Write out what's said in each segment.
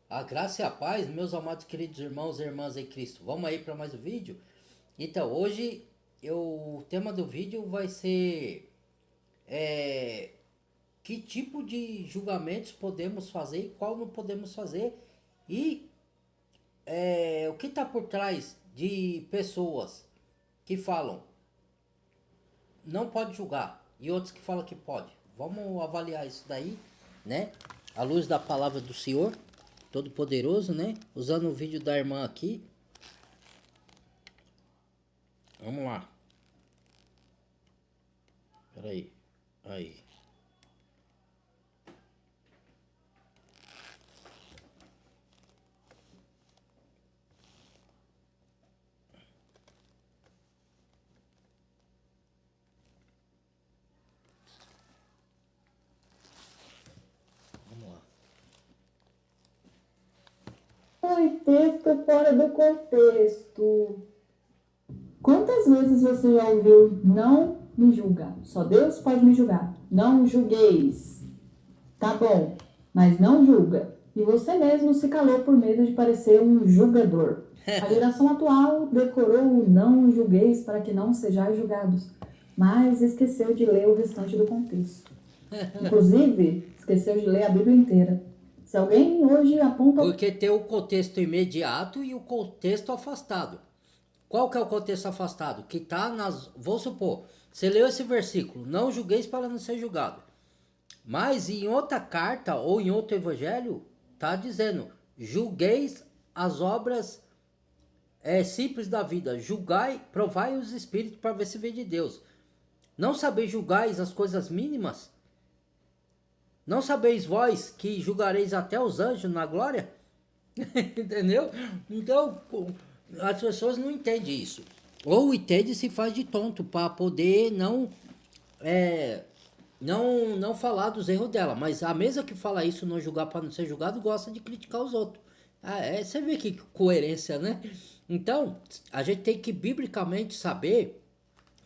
A graça e a paz, meus amados queridos irmãos e irmãs em Cristo. Vamos aí para mais um vídeo? Então, hoje o tema do vídeo vai ser é, que tipo de julgamentos podemos fazer e qual não podemos fazer e o que está por trás de pessoas que falam não pode julgar e outros que falam que pode. Vamos avaliar isso daí, né? À luz da palavra do Senhor Todo-Poderoso, né? Usando o vídeo da irmã aqui. Vamos lá. Peraí. Aí. Vamos lá. Ai, texto fora do contexto. Quantas vezes você já ouviu não me julgar? Só Deus pode me julgar. Não julgueis. Tá bom, mas não julga. E você mesmo se calou por medo de parecer um julgador. A geração atual decorou o não julgueis para que não sejais julgados, mas esqueceu de ler o restante do contexto. Inclusive, esqueceu de ler a Bíblia inteira. Se alguém hoje aponta Porque tem o contexto imediato e o contexto afastado. Qual que é o contexto afastado? Que tá nas... Vou supor, você leu esse versículo, não julgueis para não ser julgado. Mas em outra carta ou em outro evangelho, tá dizendo, julgueis as obras simples da vida. Julgai, provai os espíritos para ver se vem de Deus. Não sabeis julgais as coisas mínimas? Não sabeis vós que julgareis até os anjos na glória? Entendeu? Então, as pessoas não entendem isso. Ou entende e se faz de tonto para poder não falar dos erros dela. Mas a mesa que fala isso, não julgar para não ser julgado, gosta de criticar os outros. Você vê que coerência, né? Então, a gente tem que biblicamente saber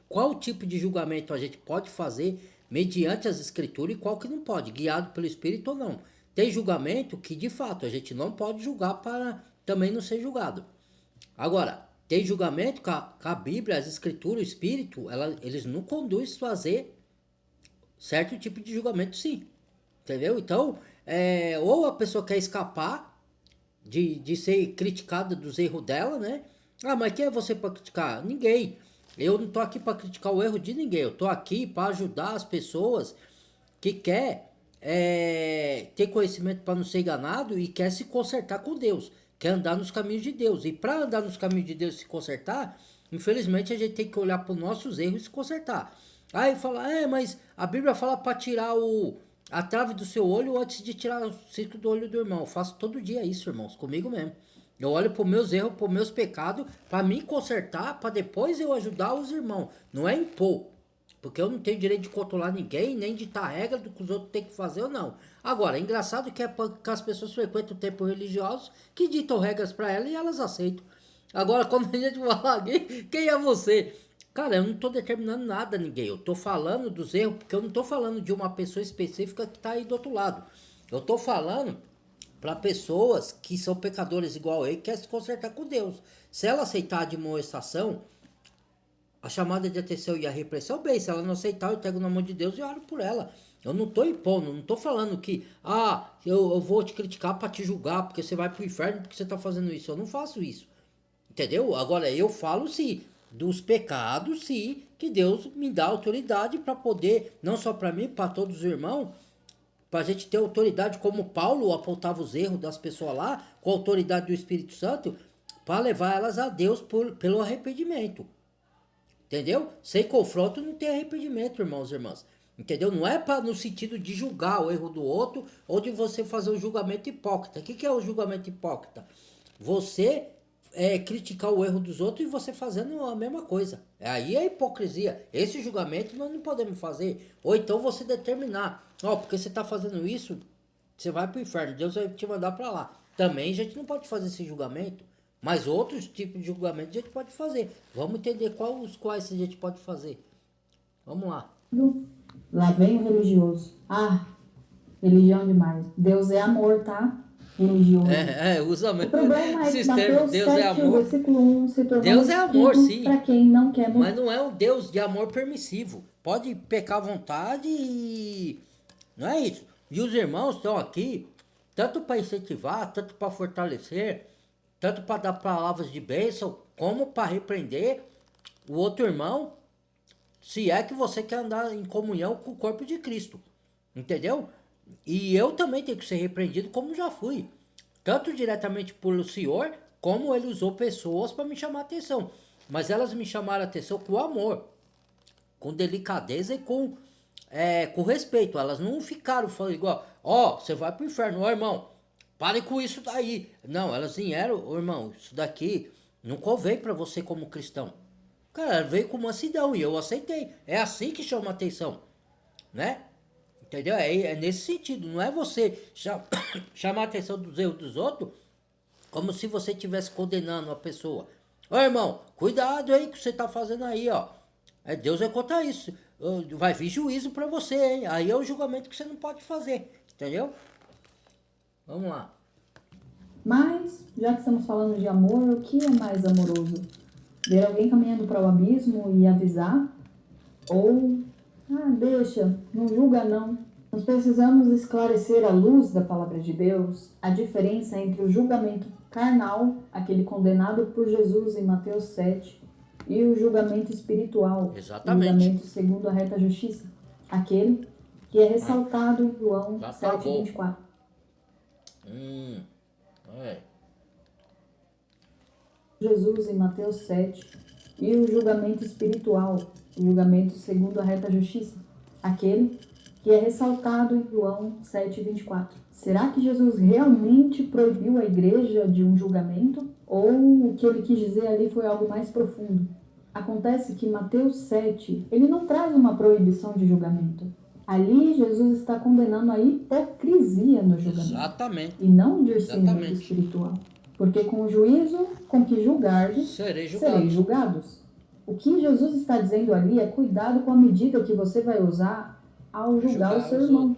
qual tipo de julgamento a gente pode fazer mediante as escrituras e qual que não pode, guiado pelo Espírito ou não. Tem julgamento que de fato a gente não pode julgar para também não ser julgado. Agora, tem julgamento que a Bíblia, as escrituras, o Espírito, eles não conduzem a fazer certo tipo de julgamento, sim. Entendeu? Então, ou a pessoa quer escapar de ser criticada dos erros dela, né? Ah, mas quem é você para criticar? Ninguém. Eu não tô aqui para criticar o erro de ninguém. Eu tô aqui para ajudar as pessoas que quer ter conhecimento para não ser enganado e quer se consertar com Deus, quer andar nos caminhos de Deus. E para andar nos caminhos de Deus e se consertar, infelizmente a gente tem que olhar para os nossos erros e se consertar. Aí fala, mas a Bíblia fala para tirar a trave do seu olho antes de tirar o cisco do olho do irmão. Eu faço todo dia isso, irmãos, comigo mesmo. Eu olho para meus erros, para meus pecados, para me consertar, para depois eu ajudar os irmãos. Não é impor. Porque eu não tenho direito de controlar ninguém, nem ditar regra do que os outros têm que fazer ou não. Agora, é engraçado que as pessoas frequentam templos religiosos que ditam regras para elas e elas aceitam. Agora, quando a gente fala aqui, quem é você? Cara, eu não tô determinando nada a ninguém. Eu tô falando dos erros, porque eu não tô falando de uma pessoa específica que tá aí do outro lado. Eu tô falando para pessoas que são pecadores igual eu e querem se consertar com Deus. Se ela aceitar a admoestação, a chamada de atenção e a repressão, bem, se ela não aceitar, eu pego na mão de Deus e oro por ela. Eu não tô impondo, não tô falando que, eu vou te criticar para te julgar, porque você vai pro inferno porque você tá fazendo isso. Eu não faço isso. Entendeu? Agora, eu falo sim, dos pecados, sim, que Deus me dá autoridade para poder, não só para mim, para todos os irmãos, para a gente ter autoridade, como Paulo apontava os erros das pessoas lá, com a autoridade do Espírito Santo, para levar elas a Deus pelo arrependimento. Entendeu? Sem confronto não tem arrependimento, irmãos e irmãs. Entendeu? Não é para no sentido de julgar o erro do outro ou de você fazer um julgamento hipócrita. O que é o julgamento hipócrita? Você criticar o erro dos outros e você fazendo a mesma coisa. Aí é hipocrisia. Esse julgamento nós não podemos fazer. Ou então você determinar, porque você está fazendo isso, você vai para o inferno, Deus vai te mandar para lá. Também a gente não pode fazer esse julgamento. Mas outros tipos de julgamento a gente pode fazer. Vamos entender quais a gente pode fazer. Vamos lá. lá vem o religioso. Ah, religião demais. Deus é amor, tá? religioso. Usa O mesmo problema é que esses termos. Mateus Deus é 7, amor. versículo 1 se tornou Deus é amor, sim. para quem não quer mudar. Mas não é um Deus de amor permissivo. Pode pecar à vontade e... Não é isso. E os irmãos estão aqui, tanto para incentivar, tanto para fortalecer, tanto para dar palavras de bênção, como para repreender o outro irmão, se é que você quer andar em comunhão com o corpo de Cristo. Entendeu? E eu também tenho que ser repreendido como já fui. Tanto diretamente pelo Senhor, como ele usou pessoas para me chamar a atenção. Mas elas me chamaram a atenção com amor, com delicadeza e com respeito. Elas não ficaram falando igual, você vai pro inferno, irmão, pare com isso daí. Não, elas vieram, irmão, isso daqui não convém para você como cristão. Cara, ela veio com mansidão e eu aceitei. É assim que chama a atenção, né? Entendeu? É nesse sentido. Não é você chamar a atenção dos erros dos outros como se você estivesse condenando a pessoa. Ô irmão, cuidado aí que você tá fazendo aí, ó. Deus vai contar isso. Vai vir juízo pra você, hein? Aí é o julgamento que você não pode fazer. Entendeu? Vamos lá. Mas, já que estamos falando de amor, o que é mais amoroso? Ver alguém caminhando para o abismo e avisar? Ou, deixa, não julga não. Nós precisamos esclarecer à luz da palavra de Deus a diferença entre o julgamento carnal, aquele condenado por Jesus em Mateus 7, e o julgamento espiritual, Exatamente. o julgamento segundo a reta justiça, aquele que é ressaltado em João 7:24. Jesus em Mateus 7 e o julgamento espiritual, o julgamento segundo a reta justiça, aquele que é ressaltado em João 7:24. Será que Jesus realmente proibiu a igreja de um julgamento? Ou o que ele quis dizer ali foi algo mais profundo? Acontece que Mateus 7, ele não traz uma proibição de julgamento. Ali Jesus está condenando a hipocrisia no julgamento. Exatamente. E não o discernimento espiritual. Porque com o juízo com que julgardes, sereis julgados. O que Jesus está dizendo ali é cuidado com a medida que você vai usar ao julgar o seu irmão.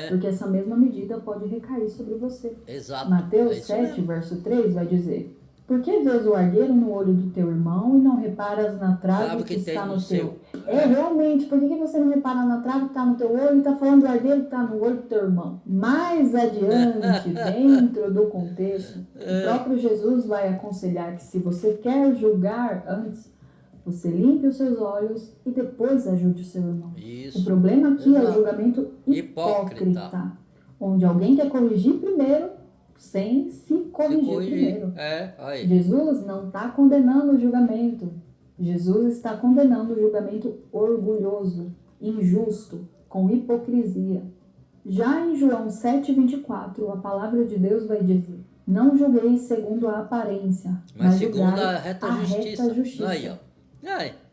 Porque essa mesma medida pode recair sobre você. Exato. Mateus 7, verso 3 vai dizer: por que vês o argueiro no olho do teu irmão e não reparas na trave que está no teu? Realmente, por que você não repara na trave que está no teu olho e está falando do argueiro que está no olho do teu irmão? Mais adiante, dentro do contexto, o próprio Jesus vai aconselhar que se você quer julgar antes, você limpe os seus olhos e depois ajude o seu irmão. Isso. O problema aqui é o julgamento hipócrita, onde alguém quer corrigir primeiro sem se corrigir primeiro. Aí. Jesus não está condenando o julgamento. Jesus está condenando o julgamento orgulhoso, injusto, com hipocrisia. Já em João 7:24, a palavra de Deus vai dizer: não julgueis segundo a aparência, mas segundo julgai a reta justiça. Aí, ó.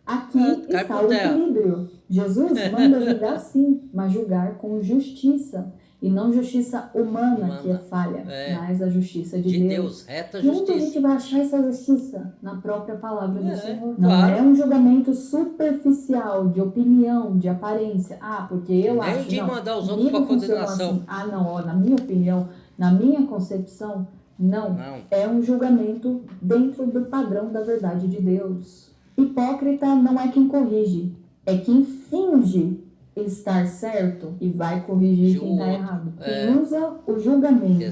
Aqui está o equilíbrio. Jesus manda julgar sim, mas julgar com justiça. E não justiça humana, que é falha, mas a justiça de Deus. Reta justiça. justiça. Onde a gente vai achar essa justiça? Na própria palavra do Senhor. Não claro. é um julgamento superficial, de opinião, de aparência. Porque eu acho. Nem de não, mandar os outros para condenação. Assim. Não, na minha opinião, na minha concepção, não. É um julgamento dentro do padrão da verdade de Deus. Hipócrita não é quem corrige, é quem finge estar certo e vai corrigir quem está errado. Quem usa o julgamento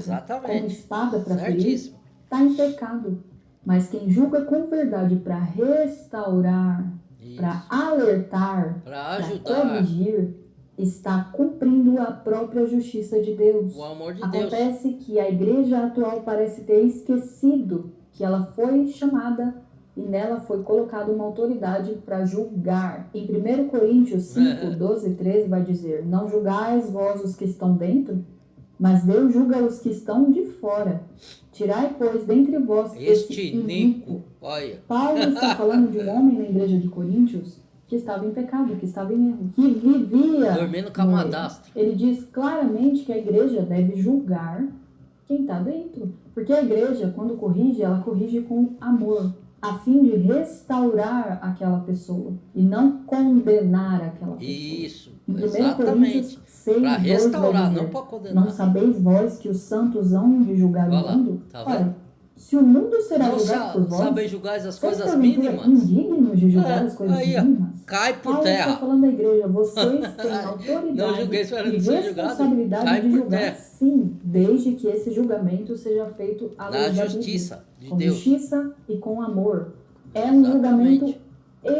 como espada para ferir está em pecado. Mas quem julga com verdade para restaurar, para alertar, para corrigir, está cumprindo a própria justiça de Deus. O amor de Acontece que a igreja atual parece ter esquecido que ela foi chamada e nela foi colocada uma autoridade para julgar. Em 1 Coríntios 5, 12 e 13 vai dizer: não julgais vós os que estão dentro, mas Deus julga os que estão de fora. Tirai, pois, dentre vós este iníquo. Paulo está falando de um homem na igreja de Coríntios que estava em pecado, que estava em erro, que vivia dormindo com a madrasta. Ele diz claramente que a igreja deve julgar quem está dentro. Porque a igreja, quando corrige, ela corrige com amor. a fim de restaurar aquela pessoa e não condenar aquela pessoa. Isso, Em 1 exatamente. Coríntios 6, Para 2 vai restaurar, dizer, não para condenar. não sabeis vós que os santos hão de julgar Olha o lá, mundo? tá vendo? Ora, se o mundo será Não julgado por vós, sabem julgar as sois coisas porventura mínimas. indignos de julgar as coisas Aí, ó, mínimas? cai por Paulo está terra. falando da igreja, vocês têm Não autoridade julgueis para e não ser julgado, responsabilidade cai de por julgar, terra. sim, desde que esse julgamento seja feito à Na luz da Bíblia, justiça de com Deus. justiça e com amor. É um julgamento Exatamente.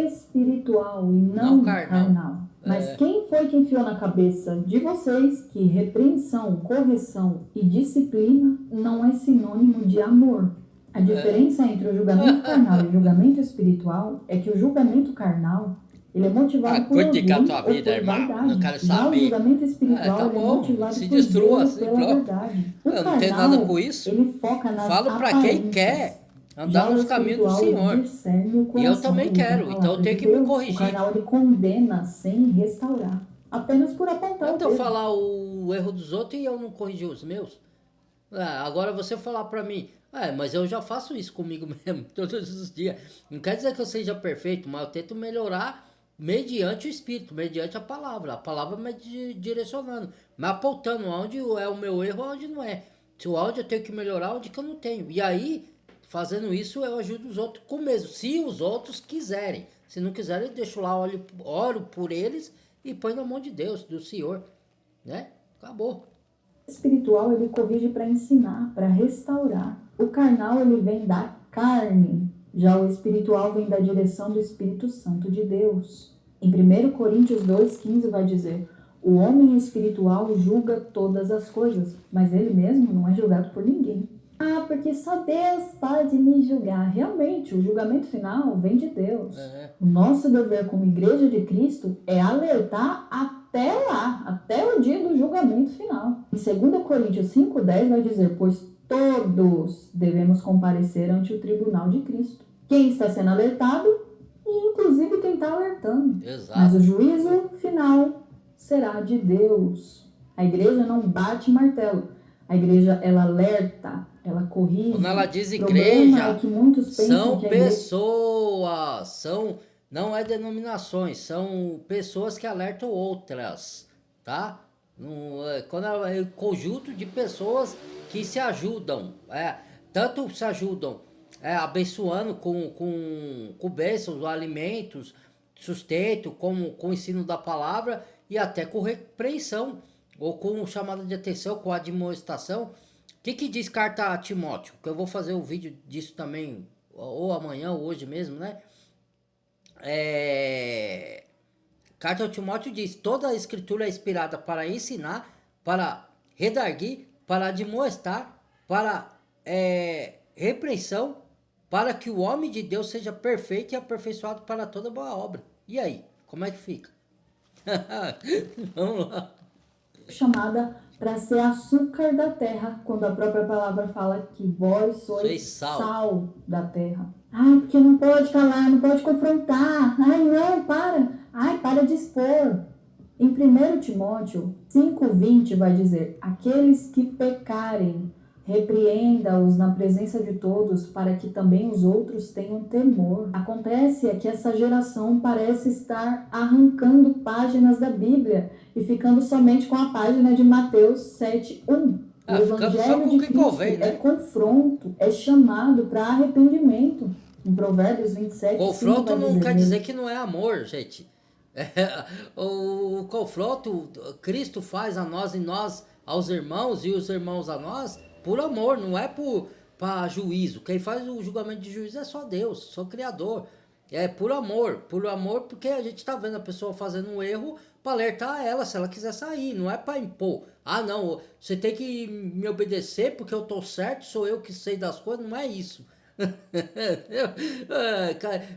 espiritual e Não não carnal. carnal. Mas quem foi que enfiou na cabeça de vocês que repreensão, correção e disciplina não é sinônimo de amor? A diferença entre o julgamento carnal e o julgamento espiritual é que o julgamento carnal ele é motivado por Cuide orgulho com a ou tua vida, por irmão. vaidade. Não quero Já o saber. julgamento espiritual Tá ele é bom, motivado se por destrua, zelo se pela pronto. verdade. O Eu não carnal, tenho nada com isso. ele foca nas Falo para quem quer andar nos caminhos do Senhor. E eu também quero, então eu tenho que me corrigir. O carnal ele condena sem restaurar, apenas por apontar o Quanto eu dedo. falar o erro dos outros e eu não corrigir os meus? Agora você falar pra mim, mas eu já faço isso comigo mesmo, todos os dias. Não quer dizer que eu seja perfeito, mas eu tento melhorar mediante o Espírito, mediante a palavra me direcionando, me apontando onde é o meu erro, onde não é. Se o áudio eu tenho que melhorar, onde que eu não tenho. E aí, fazendo isso, eu ajudo os outros com o mesmo, se os outros quiserem. Se não quiserem, eu deixo lá, oro por eles e põe na mão de Deus, do Senhor, né? Acabou. O espiritual ele corrige para ensinar, para restaurar. O carnal ele vem da carne, já o espiritual vem da direção do Espírito Santo de Deus. Em 1 Coríntios 2,15 vai dizer: o homem espiritual julga todas as coisas, mas ele mesmo não é julgado por ninguém. Porque só Deus pode me julgar. Realmente, o julgamento final vem de Deus. O nosso dever como igreja de Cristo é alertar até lá, até o dia do julgamento final. Em 2 Coríntios 5,10 vai dizer: pois todos devemos comparecer ante o tribunal de Cristo. Quem está sendo alertado e inclusive quem está alertando. Exato. Mas o juízo final será de Deus. A igreja não bate martelo. A igreja, ela alerta, ela corrige. Quando ela diz O problema igreja, é que muitos pensam são que a igreja... pessoas, não é denominações, são pessoas que alertam outras, tá? Quando é um conjunto de pessoas que se ajudam, tanto se ajudam abençoando com bênçãos, alimentos, sustento, com o ensino da palavra e até com repreensão, ou com chamada de atenção, com admoestação. O que diz carta a Timóteo? Que eu vou fazer um vídeo disso também, ou amanhã, ou hoje mesmo, né? Carta a Timóteo diz: toda a escritura é inspirada para ensinar, para redarguir, para admoestar, para repreensão, para que o homem de Deus seja perfeito e aperfeiçoado para toda boa obra. E aí, como é que fica? Vamos lá. Chamada para ser açúcar da terra, quando a própria palavra fala que vós sois sal da terra. Porque não pode falar, não pode confrontar. Não, para de expor. Em 1 Timóteo 5,20 vai dizer: aqueles que pecarem, repreenda-os na presença de todos, para que também os outros tenham temor. Acontece que essa geração parece estar arrancando páginas da Bíblia e ficando somente com a página de Mateus 7,1. O Evangelho de Cristo convém, né? É confronto, é chamado para arrependimento. Em Provérbios 27, confronto não quer dizer que não é amor, gente. O confronto Cristo faz a nós e nós aos irmãos e os irmãos a nós por amor, não é para juízo. Quem faz o julgamento de juízo é só Deus, só o Criador. É por amor porque a gente está vendo a pessoa fazendo um erro para alertar ela se ela quiser sair, não é para impor. Não, você tem que me obedecer porque eu tô certo, sou eu que sei das coisas, não é isso.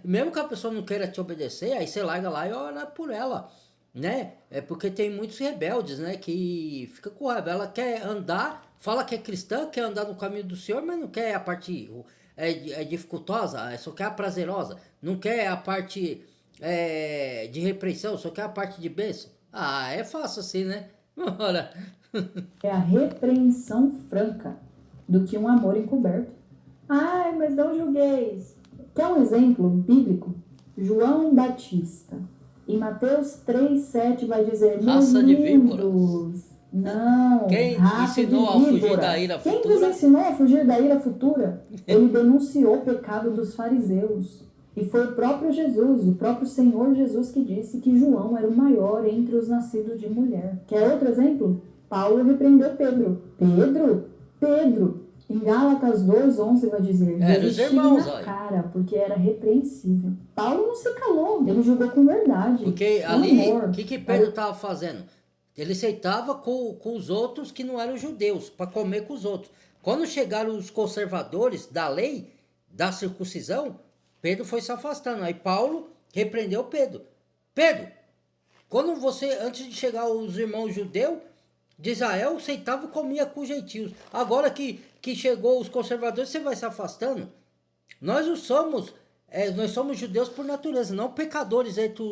Mesmo que a pessoa não queira te obedecer, aí você larga lá e ora por ela, né? É porque tem muitos rebeldes, né? Que fica com raiva, ela quer andar, fala que é cristã, quer andar no caminho do Senhor, mas não quer a parte dificultosa, só quer a prazerosa, não quer a parte de repreensão, só quer a parte de bênção. É fácil assim, né? Ora. É a repreensão franca do que um amor encoberto. Mas não julgueis. Quer um exemplo bíblico? João Batista. Em Mateus 3,7 vai dizer: Raça de víboras. meninos. Não, Quem raça ensinou de a fugir víboras. da ira Quem futura? vos ensinou a fugir da ira futura? Ele denunciou o pecado dos fariseus. E foi o próprio Jesus, o próprio Senhor Jesus, que disse que João era o maior entre os nascidos de mulher. Quer outro exemplo? Paulo repreendeu Pedro. Pedro. Em Gálatas 2,11 vai dizer: Os irmãos, na olha. cara, porque era repreensível. Paulo não se calou, ele julgou com verdade. Porque com ali, amor. o que Pedro estava fazendo? Ele aceitava com os outros que não eram judeus, para comer com os outros. Quando chegaram os conservadores da lei, da circuncisão, Pedro foi se afastando. Aí Paulo repreendeu Pedro. Pedro, quando você, antes de chegar os irmãos judeus de Israel, aceitava e comia com os gentios. Agora que chegou os conservadores, você vai se afastando? Nós não somos, nós somos judeus por natureza, não pecadores entre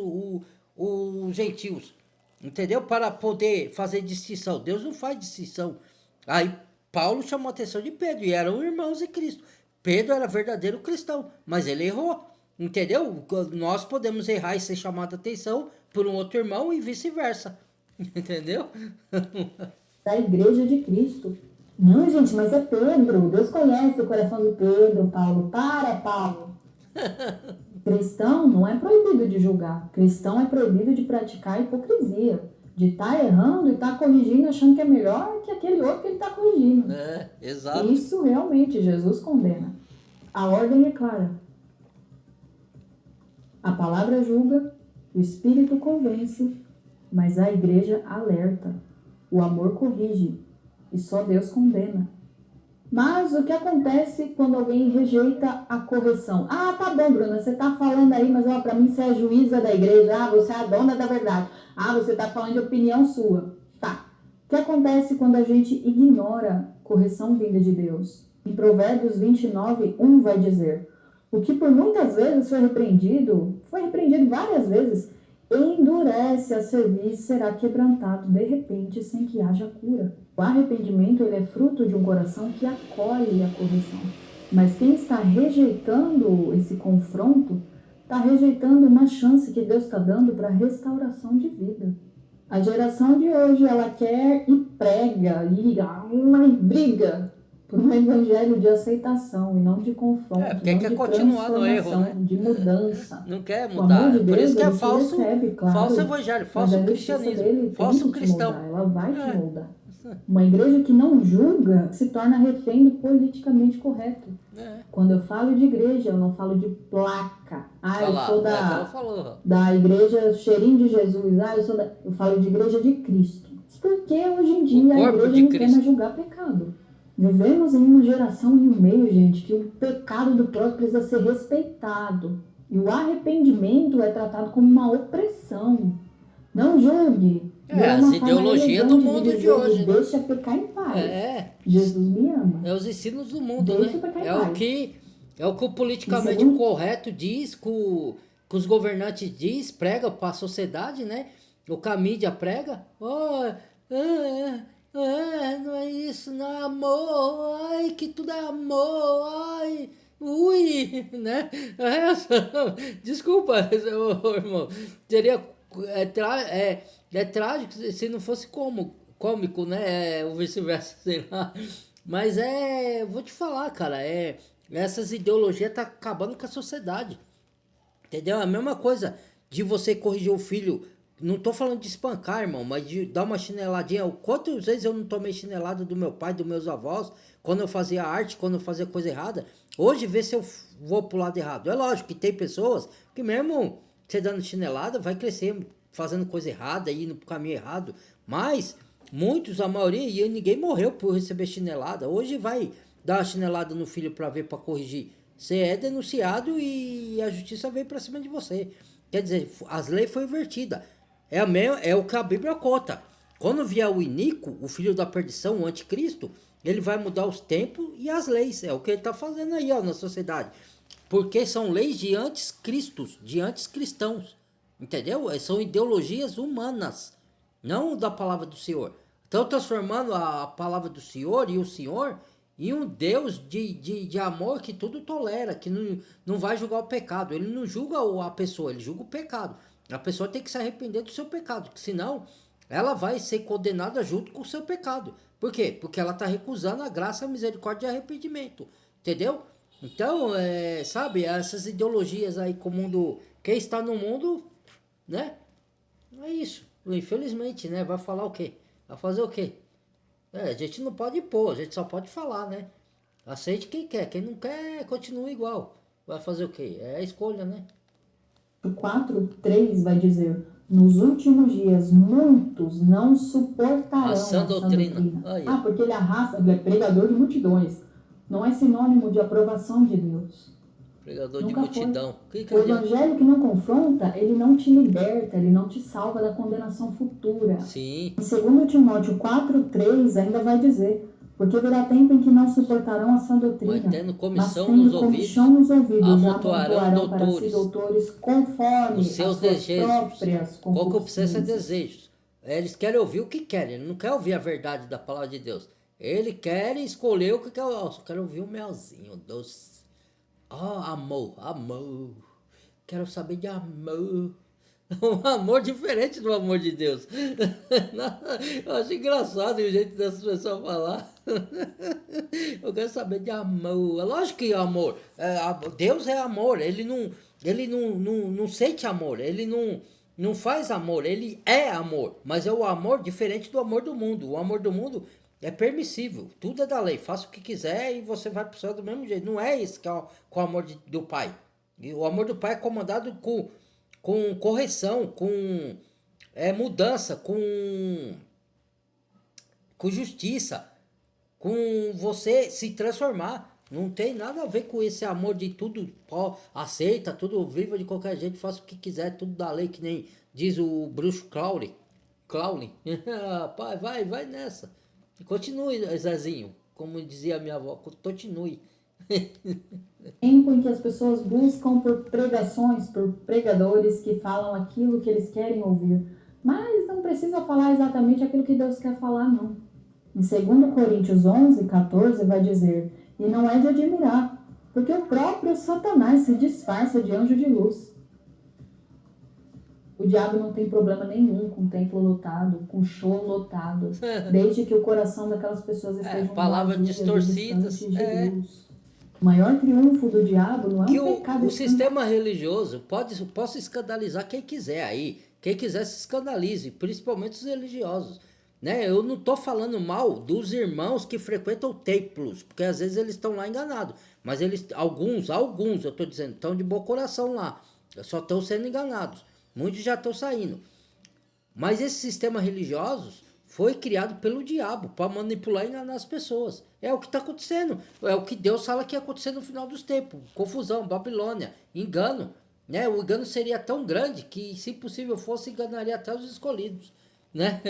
os gentios. Entendeu? Para poder fazer distinção. Deus não faz distinção. Aí Paulo chamou a atenção de Pedro, e eram irmãos em Cristo. Pedro era verdadeiro cristão, mas ele errou. Entendeu? Nós podemos errar e ser chamado a atenção por um outro irmão e vice-versa. Entendeu? Da igreja de Cristo. Não, gente, mas é Pedro. Deus conhece o coração de Pedro, Paulo. Para, Paulo. Cristão não é proibido de julgar. Cristão é proibido de praticar hipocrisia. De estar errando e estar corrigindo achando que é melhor que aquele outro que ele está corrigindo. Exato. Isso realmente Jesus condena. A ordem é clara. A palavra julga, o Espírito convence, mas a igreja alerta. O amor corrige e só Deus condena. Mas o que acontece quando alguém rejeita a correção? Ah, tá bom, Bruna, você tá falando aí, mas para mim você é a juíza da igreja. Ah, você é a dona da verdade. Ah, você tá falando de opinião sua. Tá. O que acontece quando a gente ignora correção vinda de Deus? Em Provérbios 29:1 vai dizer: o que por muitas vezes foi repreendido várias vezes, endurece a cerviz, será quebrantado de repente sem que haja cura. O arrependimento ele é fruto de um coração que acolhe a correção. Mas quem está rejeitando esse confronto, está rejeitando uma chance que Deus está dando para restauração de vida. A geração de hoje, ela quer e prega e briga por um evangelho de aceitação e não de confronto, porque não quer de continuar no erro, né? de mudança. Não quer O mudar. amor de Deus, Por isso que é ele te falso, recebe, claro, falso evangelho, mas falso a justiça cristianismo, dele falso tem que te cristão. moldar, ela vai te moldar. Uma igreja que não julga se torna refém do politicamente correto. Quando eu falo de igreja, eu não falo de placa. Ah, eu sou da igreja Cheirinho de Jesus. Ah, eu falo de igreja de Cristo. Porque hoje em dia a igreja não quer mais julgar pecado. Vivemos em uma geração e um meio, gente, que o pecado do próximo precisa ser respeitado. E o arrependimento é tratado como uma opressão. Não julgue. As ideologias do mundo de hoje. Deixa pecar em paz. Jesus me ama. É os ensinos do mundo, Deixa né? pecar em É paz. o que o politicamente correto diz, que os governantes diz, prega para a sociedade, né? O que a mídia prega. Não é isso, não é amor. Ai, que tudo é amor. Ai, ui, né? Desculpa, irmão. Seria trágico se não fosse cômico, né? Ou vice-versa, sei lá. Mas vou te falar, cara, essas ideologias tá acabando com a sociedade. Entendeu? A mesma coisa de você corrigir o filho. Não tô falando de espancar, irmão, mas de dar uma chineladinha. Quantas vezes eu não tomei chinelada do meu pai, dos meus avós, quando eu fazia arte, quando eu fazia coisa errada? Hoje, vê se eu vou pro lado errado. É lógico que tem pessoas que mesmo você dando chinelada, vai crescer fazendo coisa errada, indo pro caminho errado. Mas muitos, a maioria, e ninguém morreu por receber chinelada. Hoje vai dar uma chinelada no filho pra ver, pra corrigir. Você é denunciado e a justiça veio pra cima de você. Quer dizer, as leis foram invertidas. É o que a Bíblia conta. Quando vier o iníquo, o filho da perdição, o anticristo, ele vai mudar os tempos e as leis. É o que ele está fazendo aí, na sociedade. Porque são leis de anticristos, de anticristãos. Entendeu? São ideologias humanas, não da palavra do Senhor. Estão transformando a palavra do Senhor e o Senhor E um Deus de amor que tudo tolera, que não vai julgar o pecado. Ele não julga a pessoa, ele julga o pecado. A pessoa tem que se arrepender do seu pecado, senão ela vai ser condenada junto com o seu pecado. Por quê? Porque ela está recusando a graça, a misericórdia e arrependimento. Entendeu? Então, sabe, essas ideologias aí com o mundo. Quem está no mundo, né? É isso. Infelizmente, né? Vai falar o quê? Vai fazer o quê? A gente não pode impor, a gente só pode falar, né? Aceite quem quer, quem não quer, continua igual. Vai fazer o quê? É a escolha, né? O 4:3 vai dizer: nos últimos dias, muitos não suportarão A sã doutrina. Porque ele arrasta, ele é pregador de multidões. Não é sinônimo de aprovação de Deus. Pregador de multidão. O evangelho que não confronta, ele não te liberta, ele não te salva da condenação futura. Sim. Em 2 Timóteo 4:3 ainda vai dizer: porque virá tempo em que não suportarão a sã doutrina, mas tendo comichão nos ouvidos, amontoarão para si doutores conforme os seus as suas desejos. próprias Concupiscência é desejos. Eles querem ouvir o que querem, ele não quer ouvir a verdade da palavra de Deus. Ele quer escolher o que quer. Eu só quero ouvir o melzinho doce. Amor. Quero saber de amor. Um amor diferente do amor de Deus. Eu acho engraçado o jeito dessas pessoas falar. Eu quero saber de amor. Lógico que amor. Deus é amor. Ele não sente amor. Ele não faz amor. Ele é amor. Mas é o amor diferente do amor do mundo. O amor do mundo é permissível. Tudo é da lei. Faça o que quiser e você vai pro céu do mesmo jeito. Não é isso que é o amor do Pai. E o amor do Pai é comandado com correção, com mudança, com justiça, com você se transformar. Não tem nada a ver com esse amor de tudo, aceita, tudo viva de qualquer jeito, faça o que quiser, tudo da lei, que nem diz o bruxo Crowley. Pai, vai nessa. Continue, Zezinho, como dizia a minha avó, continue. Tempo em que as pessoas buscam por pregações, por pregadores que falam aquilo que eles querem ouvir, mas não precisa falar exatamente aquilo que Deus quer falar, não. Em 2 Coríntios 11:14 vai dizer: e não é de admirar, porque o próprio Satanás se disfarça de anjo de luz. O diabo não tem problema nenhum com o templo lotado, com o show lotado, desde que o coração daquelas pessoas esteja palavras distorcidas. De Deus. O maior triunfo do diabo não é um pecado. O sistema religioso posso escandalizar quem quiser aí. Quem quiser se escandalize, principalmente os religiosos. Né? Eu não estou falando mal dos irmãos que frequentam templos, porque às vezes eles estão lá enganados. Mas alguns, eu estou dizendo, estão de bom coração lá. Só estão sendo enganados. Muitos já estão saindo. Mas esses sistemas religiosos foi criado pelo diabo para manipular e enganar as pessoas. É o que está acontecendo. É o que Deus fala que ia acontecer no final dos tempos. Confusão, Babilônia, engano. Né? O engano seria tão grande que, se possível fosse, enganaria até os escolhidos. Né?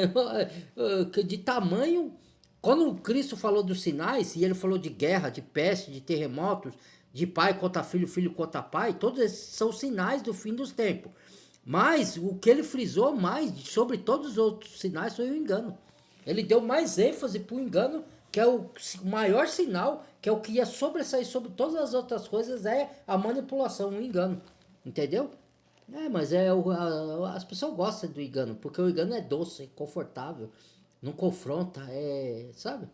De tamanho... Quando Cristo falou dos sinais, e ele falou de guerra, de peste, de terremotos, de pai contra filho, filho contra pai, todos esses são sinais do fim dos tempos. Mas o que ele frisou mais sobre todos os outros sinais foi o engano. Ele deu mais ênfase para o engano, que é o maior sinal, que é o que ia sobressair sobre todas as outras coisas, é a manipulação, o engano. Entendeu? Mas as pessoas gostam do engano, porque o engano é doce, é confortável, não confronta, sabe?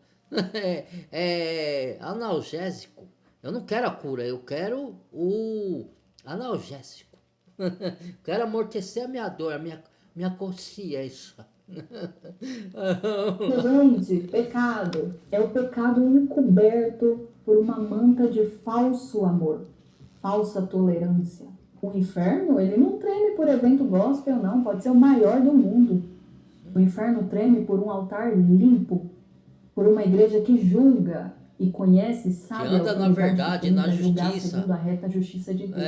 É analgésico. Eu não quero a cura, eu quero o analgésico. Quero amortecer a minha dor, a minha consciência. Gente, pecado é o pecado encoberto por uma manta de falso amor, falsa tolerância. O inferno, ele não treme por evento gospel, não. Pode ser o maior do mundo. O inferno treme por um altar limpo, por uma igreja que julga e conhece, sabe, que anda na verdade, na justiça, segundo a reta justiça de Deus.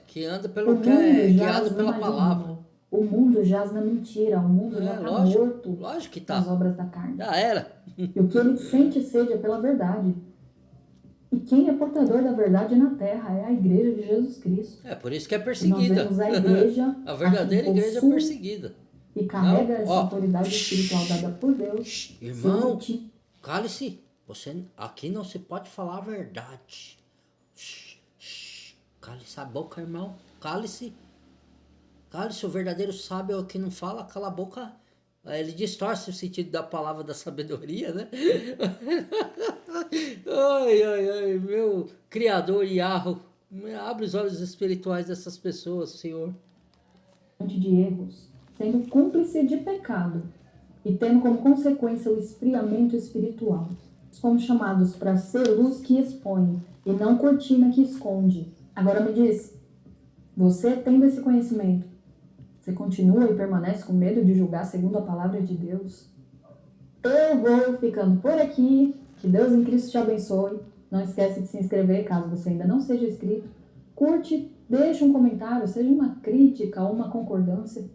Que anda pelo que é guiado pela palavra. O mundo jaz na mentira, o mundo já está morto. Lógico que tá. Nas obras da carne. Já era. E o que ele sente sede é pela verdade. E quem é portador da verdade na terra é a igreja de Jesus Cristo. Por isso que é perseguida. Nós vemos a igreja, a verdadeira igreja é perseguida. E carrega essa autoridade espiritual dada por Deus. Irmão, cale-se. Aqui não se pode falar a verdade. Cale-se a boca, irmão. Cale-se. Cale-se, o verdadeiro sábio é o que não fala, cala a boca. Ele distorce o sentido da palavra da sabedoria, né? Ai, ai, ai, meu Criador Yahweh, abre os olhos espirituais dessas pessoas, Senhor. De erros, sendo cúmplice de pecado e tendo como consequência o esfriamento espiritual. Somos chamados para ser luz que expõe e não cortina que esconde. Agora me diz, você tendo esse conhecimento, você continua e permanece com medo de julgar segundo a palavra de Deus? Eu vou ficando por aqui. Que Deus em Cristo te abençoe. Não esquece de se inscrever caso você ainda não seja inscrito. Curte, deixa um comentário, seja uma crítica ou uma concordância.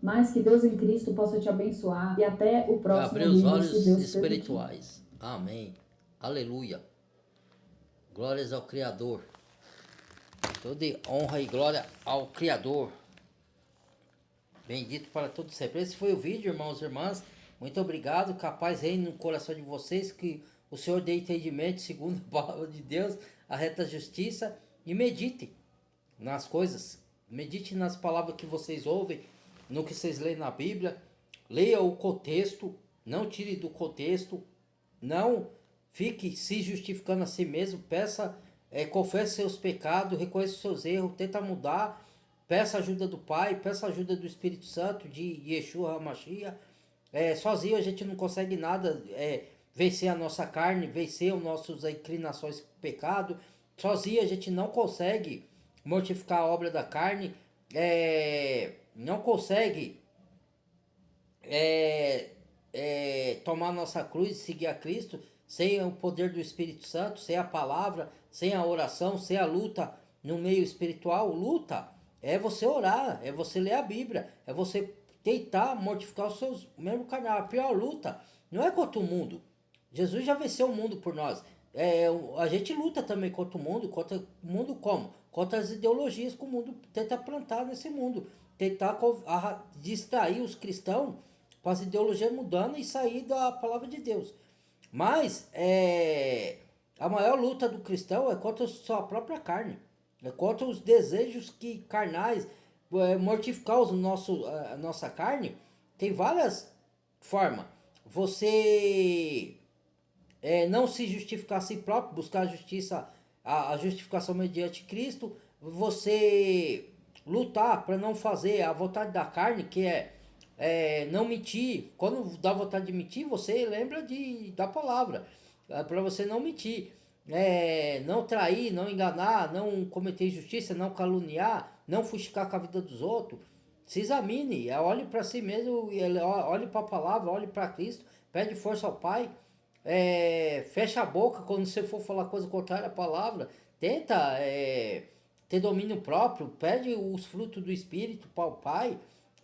Mas que Deus em Cristo possa te abençoar. E até o próximo Abrir os vídeo, olhos se Deus espirituais. Amém. Aleluia. Glórias ao Criador. Toda honra e glória ao Criador. Bendito para todos sempre. Esse foi o vídeo, irmãos e irmãs. Muito obrigado. Capaz reine no coração de vocês. Que o Senhor dê entendimento segundo a palavra de Deus, a reta justiça. E medite nas coisas. Medite nas palavras que vocês ouvem, no que vocês leem na Bíblia. Leia o contexto. Não tire do contexto. Não fique se justificando a si mesmo. Peça, confesse seus pecados, reconheça os seus erros, tenta mudar. Peça ajuda do Pai, peça ajuda do Espírito Santo, de Yeshua HaMashiach. Sozinho a gente não consegue nada, vencer a nossa carne, vencer as nossas inclinações com o pecado. Sozinho a gente não consegue mortificar a obra da carne, não consegue tomar nossa cruz e seguir a Cristo sem o poder do Espírito Santo, sem a palavra, sem a oração, sem a luta no meio espiritual. Luta é você orar, é você ler a Bíblia, é você tentar mortificar os seus membros carnais. A pior luta não é contra o mundo. Jesus já venceu o mundo por nós. A gente luta também contra o mundo como? Contra as ideologias que o mundo tenta plantar nesse mundo. Tentar distrair os cristãos para as ideologias mudando e sair da palavra de Deus. Mas a maior luta do cristão é contra a sua própria carne. É contra os desejos carnais, mortificar a nossa carne. Tem várias formas. Você não se justificar a si próprio, buscar a justiça, a justificação mediante Cristo. Você lutar para não fazer a vontade da carne, que é não mentir. Quando dá vontade de mentir, você lembra da palavra, para você não mentir. Não trair, não enganar, não cometer injustiça, não caluniar, não fuxicar com a vida dos outros. Se examine, olhe para si mesmo, olhe para a palavra, olhe para Cristo, pede força ao Pai, fecha a boca quando você for falar coisa contrária à palavra, tenta ter domínio próprio, pede os frutos do Espírito para o Pai,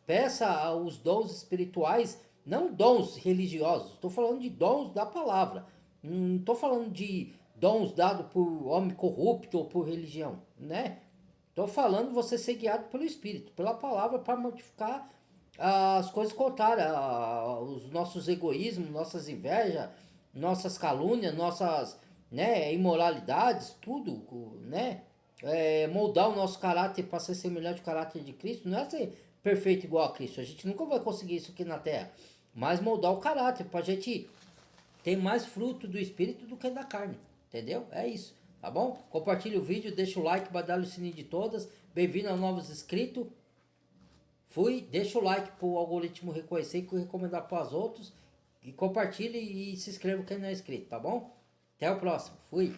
peça os dons espirituais, não dons religiosos, estou falando de dons da palavra, não estou falando de dons dados por homem corrupto ou por religião, né? Estou falando você ser guiado pelo Espírito, pela palavra, para mortificar as coisas contrárias, os nossos egoísmos, nossas invejas, nossas calúnias, nossas imoralidades, tudo, né? Moldar o nosso caráter para ser semelhante ao caráter de Cristo, não é ser perfeito igual a Cristo, a gente nunca vai conseguir isso aqui na Terra, mas moldar o caráter, para a gente ter mais fruto do Espírito do que da carne. Entendeu? É isso, tá bom? Compartilha o vídeo, deixa o like, badalha o sininho de todas. Bem-vindo aos novos inscritos. Fui, deixa o like para o algoritmo reconhecer e recomendar para os outros. E compartilhe e se inscreva quem não é inscrito, tá bom? Até o próximo. Fui.